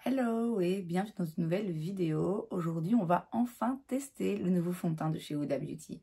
Hello et bienvenue dans une nouvelle vidéo. Aujourd'hui, on va enfin tester le nouveau fond de teint de chez Huda Beauty.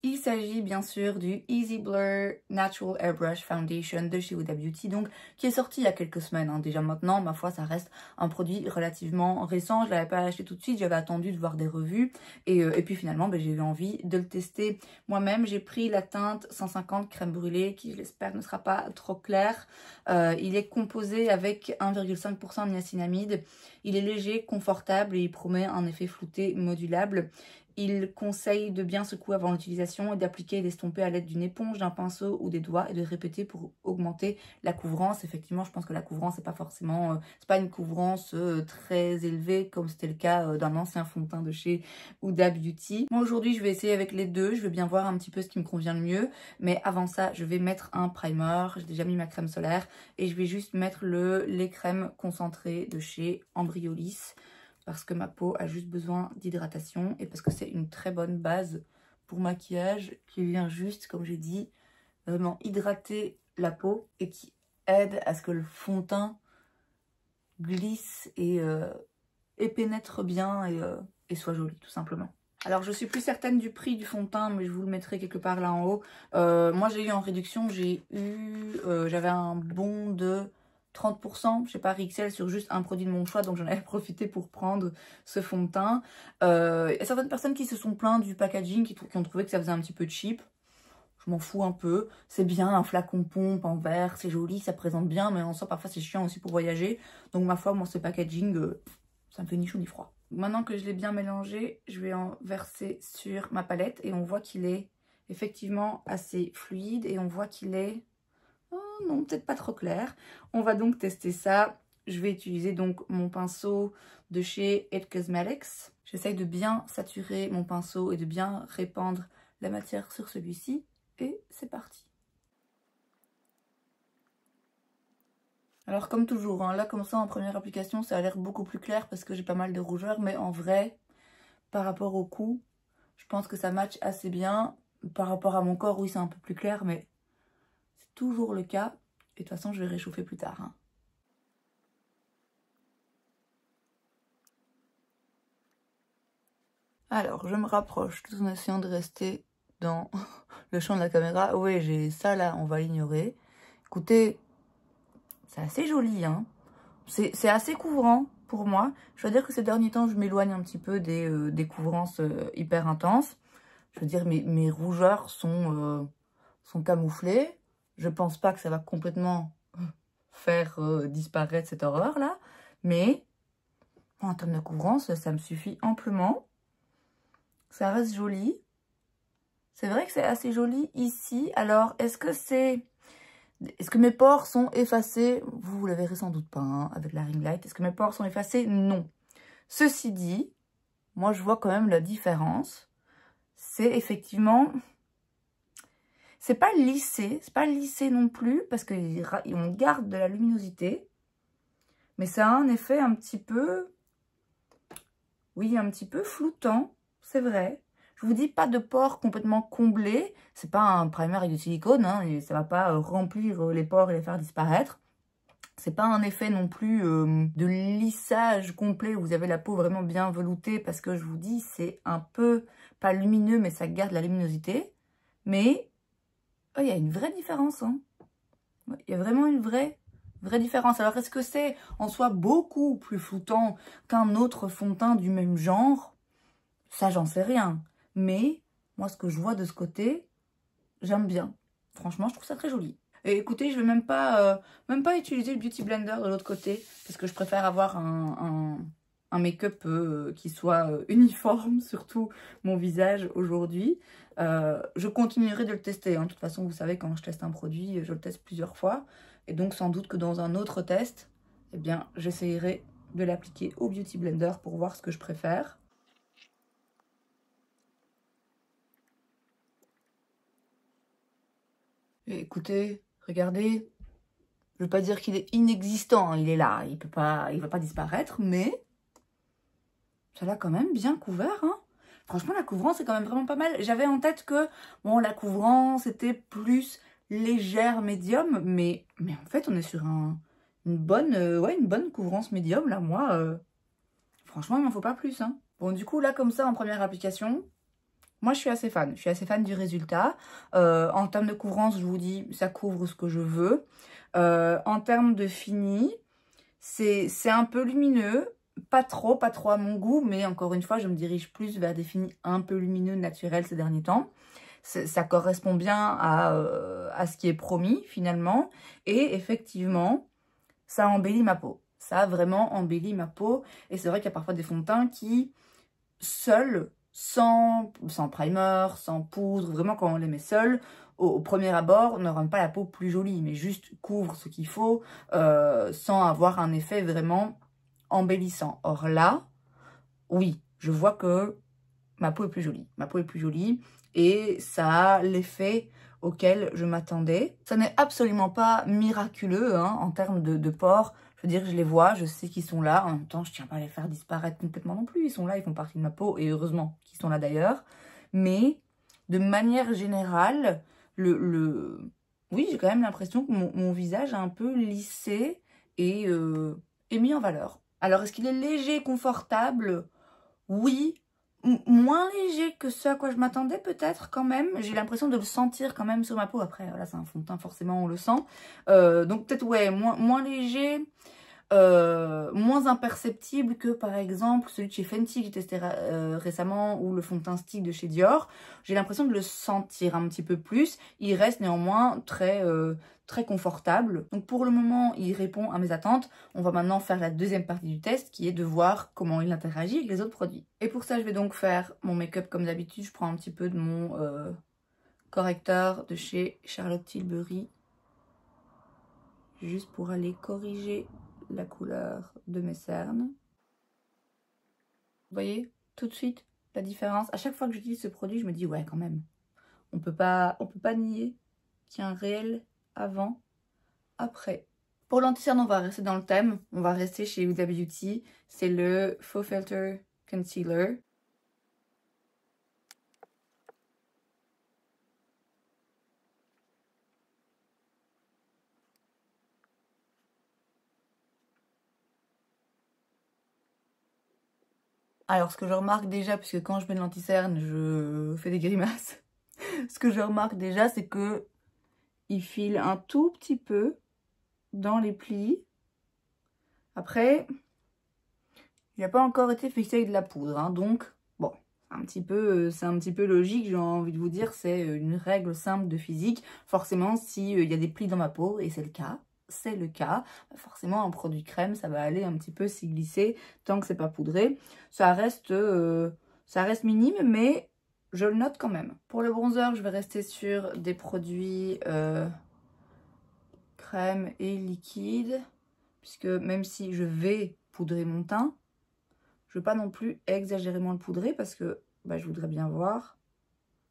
Il s'agit bien sûr du Easy Blur Natural Airbrush Foundation de chez Huda Beauty, donc qui est sorti il y a quelques semaines. Déjà maintenant, ma foi, ça reste un produit relativement récent. Je l'avais pas acheté tout de suite, j'avais attendu de voir des revues et puis finalement, j'ai eu envie de le tester moi-même. J'ai pris la teinte 150 crème brûlée qui, je l'espère, ne sera pas trop claire. Il est composé avec 1,5% de niacinamide. Il est léger, confortable et il promet un effet flouté modulable. Il conseille de bien secouer avant l'utilisation et d'appliquer et d'estomper à l'aide d'une éponge, d'un pinceau ou des doigts et de répéter pour augmenter la couvrance. Effectivement, je pense que la couvrance n'est pas forcément, c'est pas une couvrance très élevée comme c'était le cas d'un ancien fond de teint de chez Huda Beauty. Moi aujourd'hui, je vais essayer avec les deux. Je vais bien voir un petit peu ce qui me convient le mieux. Mais avant ça, je vais mettre un primer. J'ai déjà mis ma crème solaire et je vais juste mettre le lait crème concentré de chez Embryolisse, parce que ma peau a juste besoin d'hydratation et parce que c'est une très bonne base pour maquillage qui vient juste, comme j'ai dit, vraiment hydrater la peau et qui aide à ce que le fond de teint glisse et pénètre bien et soit joli, tout simplement. Alors, je suis plus certaine du prix du fond de teint, mais je vous le mettrai quelque part là en haut. Moi, j'ai eu en réduction, j'avais un bon de 30%, je sais pas, XL sur juste un produit de mon choix, donc j'en avais profité pour prendre ce fond de teint. Il y a certaines personnes qui se sont plaintes du packaging, qui ont trouvé que ça faisait un petit peu cheap. Je m'en fous un peu. C'est bien, un flacon pompe en verre, c'est joli, ça présente bien, mais en soi, parfois c'est chiant aussi pour voyager. Donc ma foi, moi, ce packaging, ça me fait ni chaud ni froid. Maintenant que je l'ai bien mélangé, je vais en verser sur ma palette et on voit qu'il est effectivement assez fluide et on voit qu'il est... Oh non, peut-être pas trop clair. On va donc tester ça. Je vais utiliser donc mon pinceau de chez It Cosmetics. J'essaye de bien saturer mon pinceau et de bien répandre la matière sur celui-ci. Et c'est parti. Alors comme toujours, hein, là comme ça en première application, ça a l'air beaucoup plus clair parce que j'ai pas mal de rougeur. Mais en vrai, par rapport au cou, je pense que ça match assez bien. Par rapport à mon corps, oui c'est un peu plus clair, mais... toujours le cas, et de toute façon je vais réchauffer plus tard. Hein. Alors je me rapproche tout en essayant de rester dans le champ de la caméra. Oui, j'ai ça là, on va l'ignorer. Écoutez, c'est assez joli, hein. C'est assez couvrant pour moi. Je dois dire que ces derniers temps je m'éloigne un petit peu des couvrances hyper intenses. Je veux dire, mes rougeurs sont camouflées. Je pense pas que ça va complètement faire disparaître cette horreur là, mais en termes de couvrance, ça me suffit amplement. Ça reste joli. C'est vrai que c'est assez joli ici. Alors, est-ce que mes pores sont effacés? Vous le verrez sans doute pas hein, avec la ring light. Est-ce que mes pores sont effacés? Non. Ceci dit, moi je vois quand même la différence. C'est effectivement... c'est pas lissé non plus, parce qu'on garde de la luminosité. Mais ça a un effet un petit peu... oui, un petit peu floutant, c'est vrai. Je vous dis, pas de pores complètement comblés. C'est pas un primer avec du silicone, hein, et ça va pas remplir les pores et les faire disparaître. C'est pas un effet non plus de lissage complet où vous avez la peau vraiment bien veloutée, parce que je vous dis, c'est un peu, pas lumineux, mais ça garde la luminosité. Mais, oh, il y a une vraie différence, hein. Il y a vraiment une vraie différence. Alors, est-ce que c'est en soi beaucoup plus floutant qu'un autre fond de teint du même genre? Ça, j'en sais rien. Mais, moi, ce que je vois de ce côté, j'aime bien. Franchement, je trouve ça très joli. Et écoutez, je vais même pas utiliser le Beauty Blender de l'autre côté, parce que je préfère avoir un make-up qui soit uniforme, surtout mon visage aujourd'hui. Je continuerai de le tester. Hein. De toute façon, vous savez, quand je teste un produit, je le teste plusieurs fois. Et donc, sans doute que dans un autre test, eh bien, j'essayerai de l'appliquer au Beauty Blender pour voir ce que je préfère. Et écoutez, regardez, je ne veux pas dire qu'il est inexistant, hein, il est là, il va pas disparaître, mais ça l'a quand même bien couvert. Hein. Franchement, la couvrance est quand même vraiment pas mal. J'avais en tête que bon, la couvrance était plus légère, médium, mais en fait, on est sur un ouais, une bonne couvrance médium, là, moi, franchement, il m'en faut pas plus, hein. Bon, du coup, là, comme ça, en première application, moi, je suis assez fan. Je suis assez fan du résultat. En termes de couvrance, je vous dis, ça couvre ce que je veux. En termes de fini, c'est un peu lumineux. Pas trop à mon goût, mais encore une fois, je me dirige plus vers des finis un peu lumineux, naturels ces derniers temps. Ça correspond bien à ce qui est promis, finalement. Et effectivement, ça embellit ma peau. Ça a vraiment embelli ma peau. Et c'est vrai qu'il y a parfois des fonds de teint qui, seuls, sans primer, sans poudre, vraiment quand on les met seuls, au premier abord, ne rendent pas la peau plus jolie, mais juste couvrent ce qu'il faut, sans avoir un effet vraiment embellissant. Or là, oui, je vois que ma peau est plus jolie. Ma peau est plus jolie et ça a l'effet auquel je m'attendais. Ça n'est absolument pas miraculeux hein, en termes de pores. Je veux dire, je les vois, je sais qu'ils sont là. En même temps, je tiens pas à les faire disparaître complètement non plus. Ils sont là, ils font partie de ma peau et heureusement qu'ils sont là d'ailleurs. Mais de manière générale, oui, j'ai quand même l'impression que mon visage a un peu lissé et mis en valeur. Alors, est-ce qu'il est léger, confortable? Oui, moins léger que ce à quoi je m'attendais peut-être quand même. J'ai l'impression de le sentir quand même sur ma peau. Après, voilà, c'est un fond de teint, forcément, on le sent. Donc peut-être, ouais, moins léger, moins imperceptible que par exemple celui de chez Fenty que j'ai testé récemment ou le fond de teint stick de chez Dior. J'ai l'impression de le sentir un petit peu plus. Il reste néanmoins très confortable. Donc pour le moment, il répond à mes attentes. On va maintenant faire la deuxième partie du test qui est de voir comment il interagit avec les autres produits. Et pour ça, je vais donc faire mon make-up comme d'habitude. Je prends un petit peu de mon correcteur de chez Charlotte Tilbury. Juste pour aller corriger la couleur de mes cernes. Vous voyez tout de suite la différence. À chaque fois que j'utilise ce produit, je me dis ouais quand même. On peut pas nier qu'il y a un réel avant, après. Pour l'anti-cerne, on va rester dans le thème. On va rester chez Huda Beauty. C'est le Faux Filter Concealer. Alors, ce que je remarque déjà, puisque quand je mets de l'anti-cerne, je fais des grimaces. Ce que je remarque déjà, c'est que il file un tout petit peu dans les plis. Après, il n'a pas encore été fixé avec de la poudre, hein, donc bon, c'est un petit peu logique, j'ai envie de vous dire, c'est une règle simple de physique. Forcément, s'il y a des plis dans ma peau, et c'est le cas, forcément un produit crème, ça va aller un petit peu s'y glisser tant que c'est pas poudré. Ça reste minime, mais je le note quand même. Pour le bronzer, je vais rester sur des produits crème et liquide, puisque même si je vais poudrer mon teint, je ne veux pas non plus exagérément le poudrer parce que je voudrais bien voir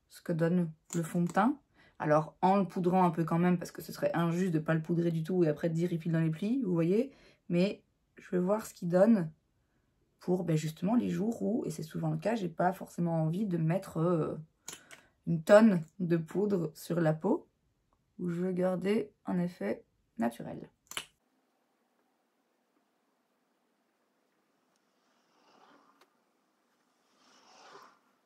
ce que donne le fond de teint. Alors en le poudrant un peu quand même parce que ce serait injuste de ne pas le poudrer du tout et après de dire il file dans les plis, vous voyez. Mais je vais voir ce qu'il donne pour justement les jours où, et c'est souvent le cas, j'ai pas forcément envie de mettre une tonne de poudre sur la peau, où je veux garder un effet naturel.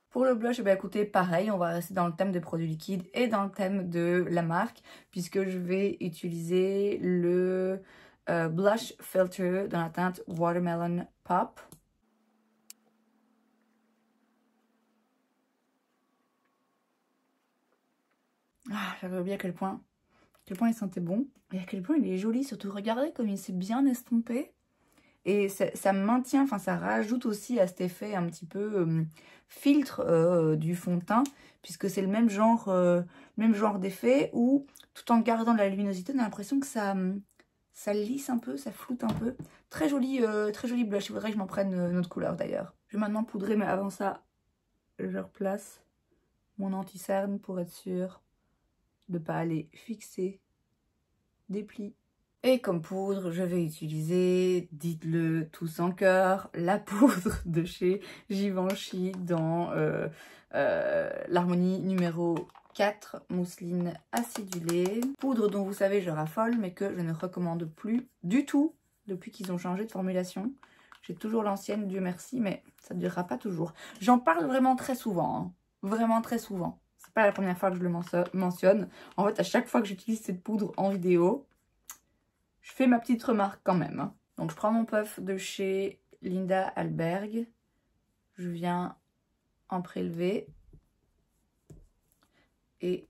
Pour le blush, écoutez, pareil, on va rester dans le thème des produits liquides et dans le thème de la marque, puisque je vais utiliser le Blush Filter dans la teinte Watermelon Pop. Ah, j'avais oublié à quel point il sentait bon et à quel point il est joli, surtout regardez comme il s'est bien estompé. Et ça maintient, enfin ça rajoute aussi à cet effet un petit peu filtre du fond de teint, puisque c'est le même genre d'effet où tout en gardant de la luminosité, on a l'impression que ça lisse un peu, ça floute un peu. Très joli blush, il faudrait que je m'en prenne une autre couleur d'ailleurs. Je vais maintenant poudrer, mais avant ça, je replace mon anti-cerne pour être sûre de ne pas aller fixer des plis. Et comme poudre, je vais utiliser, dites-le tous en cœur, la poudre de chez Givenchy dans l'harmonie numéro 4 mousselines acidulées. Poudre dont vous savez je raffole mais que je ne recommande plus du tout depuis qu'ils ont changé de formulation. J'ai toujours l'ancienne, Dieu merci, mais ça ne durera pas toujours. J'en parle vraiment très souvent, hein. Vraiment très souvent. C'est pas la première fois que je le mentionne. En fait, à chaque fois que j'utilise cette poudre en vidéo, je fais ma petite remarque quand même, hein. Donc je prends mon puff de chez Linda Alberg. Je viens en prélever. Et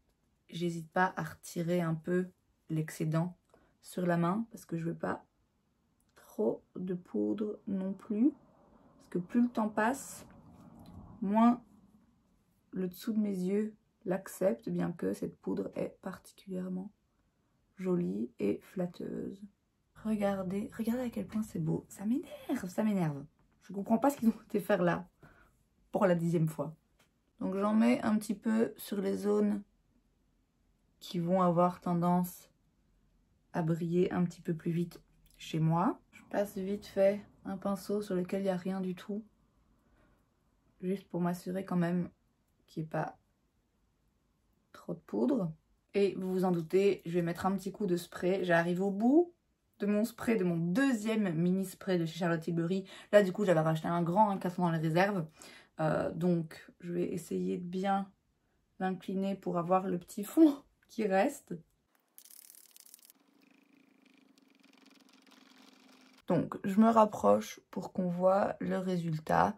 j'hésite pas à retirer un peu l'excédent sur la main parce que je veux pas trop de poudre non plus. Parce que plus le temps passe, moins le dessous de mes yeux l'accepte, bien que cette poudre est particulièrement jolie et flatteuse. Regardez, regardez à quel point c'est beau. Ça m'énerve, ça m'énerve. Je comprends pas ce qu'ils ont été faire là pour la 10e fois. Donc j'en mets un petit peu sur les zones qui vont avoir tendance à briller un petit peu plus vite chez moi. Je passe vite fait un pinceau sur lequel il n'y a rien du tout. Juste pour m'assurer quand même qu'il n'y ait pas trop de poudre. Et vous vous en doutez, je vais mettre un petit coup de spray. J'arrive au bout de mon spray, de mon deuxième mini spray de chez Charlotte Tilbury. Là du coup j'avais racheté un grand, un qui sont dans les réserves. Donc je vais essayer de bien l'incliner pour avoir le petit fond qui reste. Donc je me rapproche pour qu'on voit le résultat.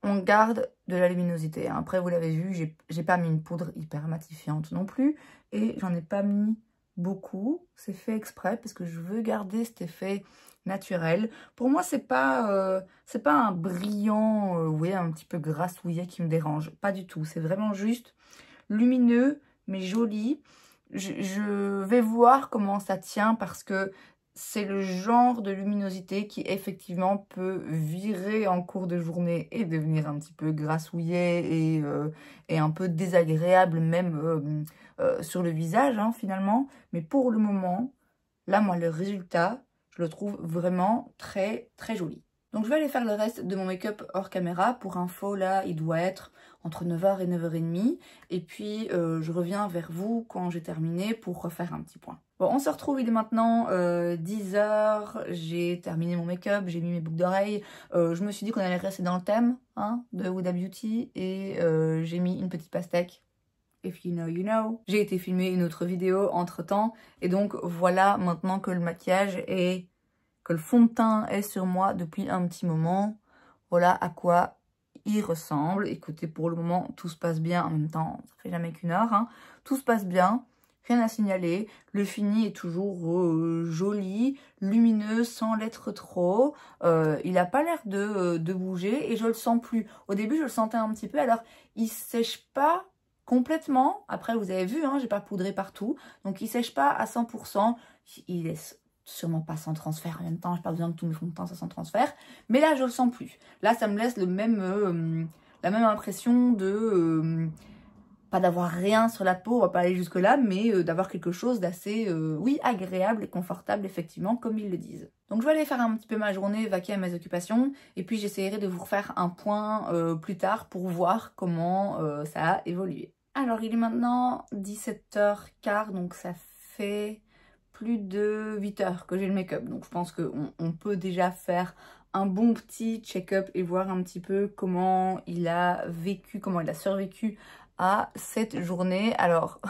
On garde de la luminosité. Après vous l'avez vu, j'ai pas mis une poudre hyper matifiante non plus. Et j'en ai pas mis beaucoup. C'est fait exprès parce que je veux garder cet effet naturel. Pour moi c'est pas un brillant, ouais, un petit peu grassouillet qui me dérange. Pas du tout. C'est vraiment juste lumineux mais joli. Je vais voir comment ça tient parce que c'est le genre de luminosité qui effectivement peut virer en cours de journée et devenir un petit peu grassouillet et un peu désagréable même sur le visage hein, finalement. Mais pour le moment, là moi le résultat, je le trouve vraiment très très joli. Donc je vais aller faire le reste de mon make-up hors caméra. Pour info, là, il doit être entre 9h et 9h30. Et puis, je reviens vers vous quand j'ai terminé pour refaire un petit point. Bon, on se retrouve, il est maintenant 10h. J'ai terminé mon make-up, j'ai mis mes boucles d'oreilles. Je me suis dit qu'on allait rester dans le thème hein, de Huda Beauty. Et j'ai mis une petite pastèque. If you know, you know. J'ai été filmer une autre vidéo entre-temps. Et donc, voilà maintenant que le maquillage est... que le fond de teint est sur moi depuis un petit moment. Voilà à quoi il ressemble. Écoutez, pour le moment, tout se passe bien. En même temps, ça fait jamais qu'une heure. Hein. Tout se passe bien. Rien à signaler. Le fini est toujours joli, lumineux, sans l'être trop. Il n'a pas l'air de bouger et je le sens plus. Au début, je le sentais un petit peu. Alors, il sèche pas complètement. Après, vous avez vu, hein, j'ai pas poudré partout. Donc, il sèche pas à 100%. Il laisse sûrement pas sans transfert en même temps, j'ai pas besoin de tous mes fonds de teint, ça sans transfert, mais là je le sens plus. Là ça me laisse le même, la même impression de pas d'avoir rien sur la peau, on va pas aller jusque là, mais d'avoir quelque chose d'assez oui, agréable et confortable effectivement comme ils le disent. Donc je vais aller faire un petit peu ma journée, vaquer à mes occupations et puis j'essaierai de vous refaire un point plus tard pour voir comment ça a évolué. Alors il est maintenant 17h15, donc ça fait plus de 8 heures que j'ai le make-up. Donc je pense qu'on peut déjà faire un bon petit check-up et voir un petit peu comment il a vécu, comment il a survécu à cette journée. Alors,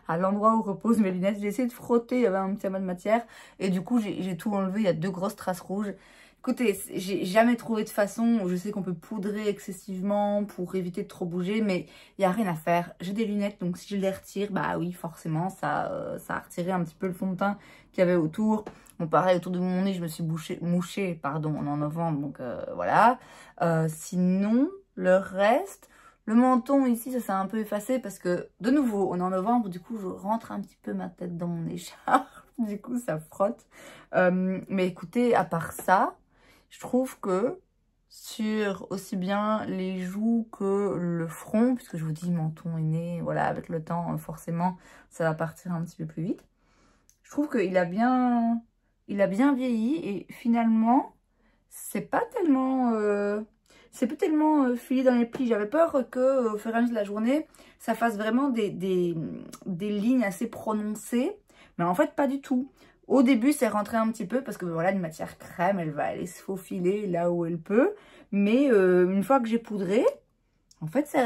à l'endroit où reposent mes lunettes, j'ai essayé de frotter, il y avait un petit amas de matière. Et du coup, j'ai tout enlevé, il y a 2 grosses traces rouges. Écoutez, j'ai jamais trouvé de façon, je sais qu'on peut poudrer excessivement pour éviter de trop bouger, mais il n'y a rien à faire. J'ai des lunettes, donc si je les retire, bah oui, forcément, ça a retiré un petit peu le fond de teint qu'il y avait autour. Bon, pareil, autour de mon nez, je me suis mouchée, pardon, on est en novembre, donc voilà. Sinon, le reste, le menton ici, ça s'est un peu effacé parce que, de nouveau, on est en novembre, du coup, je rentre un petit peu ma tête dans mon écharpe, du coup, ça frotte. Mais écoutez, à part ça, je trouve que sur aussi bien les joues que le front, puisque je vous dis menton et nez, voilà, avec le temps, forcément, ça va partir un petit peu plus vite. Je trouve qu'il a bien vieilli et finalement, c'est pas tellement... c'est plus tellement filé dans les plis. J'avais peur que au fur et à mesure de la journée, ça fasse vraiment des lignes assez prononcées. Mais en fait, pas du tout. Au début, c'est rentré un petit peu parce que voilà, une matière crème, elle va aller se faufiler là où elle peut. Mais une fois que j'ai poudré, en fait, c'est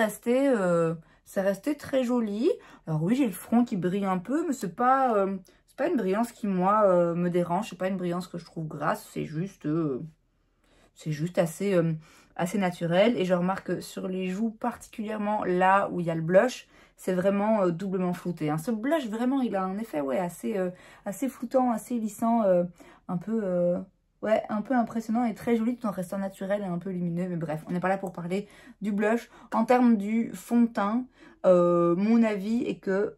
resté très joli. Alors oui, j'ai le front qui brille un peu, mais c'est pas une brillance qui, moi, me dérange. C'est pas une brillance que je trouve grasse, c'est juste assez naturel. Et je remarque que sur les joues, particulièrement là où il y a le blush, c'est vraiment doublement flouté. Hein. Ce blush, vraiment, il a un effet assez floutant, assez lissant, un peu impressionnant et très joli tout en restant naturel et un peu lumineux. Mais bref, on n'est pas là pour parler du blush. En termes du fond de teint, mon avis est que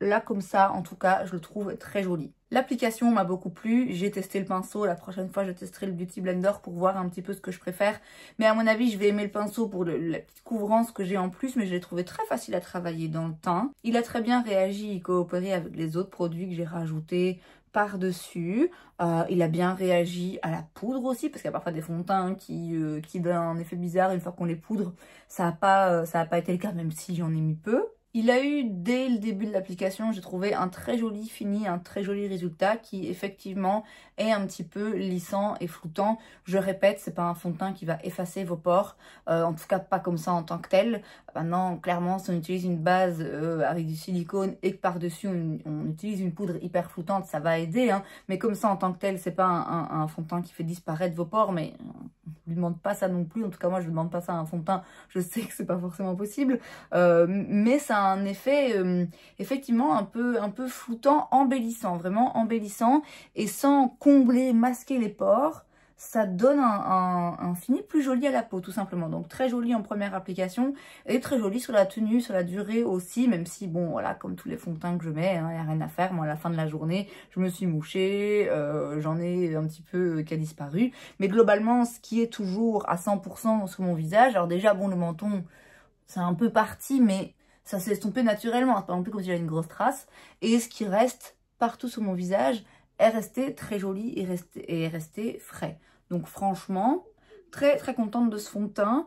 là, comme ça, en tout cas, je le trouve très joli. L'application m'a beaucoup plu. J'ai testé le pinceau. La prochaine fois, je testerai le Beauty Blender pour voir un petit peu ce que je préfère. Mais à mon avis, je vais aimer le pinceau pour la petite couvrance que j'ai en plus. Mais je l'ai trouvé très facile à travailler dans le teint. Il a très bien réagi et coopéré avec les autres produits que j'ai rajoutés par-dessus. Il a bien réagi à la poudre aussi, parce qu'il y a parfois des fonds de teint qui donnent un effet bizarre une fois qu'on les poudre. Ça n'a pas été le cas, même si j'en ai mis peu. Il a eu, dès le début de l'application, j'ai trouvé un très joli fini, un très joli résultat qui, effectivement, est un petit peu lissant et floutant. Je répète, c'est pas un fond de teint qui va effacer vos pores, en tout cas pas comme ça en tant que tel. Maintenant, clairement, si on utilise une base avec du silicone et que par-dessus on utilise une poudre hyper floutante, ça va aider, hein. Mais comme ça, en tant que tel, c'est pas un fond de teint qui fait disparaître vos pores, mais on ne demande pas ça non plus. En tout cas, moi, je ne demande pas ça à un fond de teint. Je sais que c'est pas forcément possible, mais ça a un effet effectivement un peu floutant, embellissant, vraiment embellissant, et sans combler, masquer les pores, ça donne un fini plus joli à la peau tout simplement. Donc très joli en première application et très joli sur la tenue, sur la durée aussi, même si bon voilà, comme tous les fonds de teint que je mets, il n'y a rien à faire. Moi à la fin de la journée, je me suis mouchée, j'en ai un petit peu qui a disparu, mais globalement ce qui est toujours à 100% sur mon visage, alors déjà bon, le menton c'est un peu parti, mais ça s'est estompé naturellement, c'est pas non plus comme si j'avais une grosse trace. Et ce qui reste partout sur mon visage est resté très joli et est resté frais. Donc franchement, très très contente de ce fond de teint.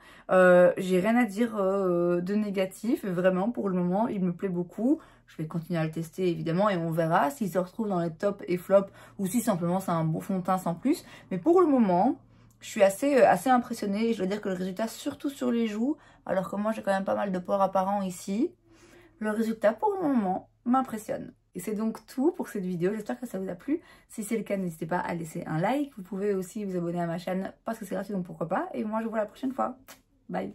J'ai rien à dire de négatif, vraiment pour le moment il me plaît beaucoup. Je vais continuer à le tester évidemment et on verra s'il se retrouve dans les tops et flops ou si simplement c'est un beau fond de teint sans plus. Mais pour le moment, je suis assez impressionnée et je dois dire que le résultat, surtout sur les joues, alors que moi j'ai quand même pas mal de pores apparents ici, le résultat pour le moment m'impressionne. Et c'est donc tout pour cette vidéo, j'espère que ça vous a plu. Si c'est le cas, n'hésitez pas à laisser un like. Vous pouvez aussi vous abonner à ma chaîne parce que c'est gratuit, donc pourquoi pas. Et moi je vous vois la prochaine fois. Bye.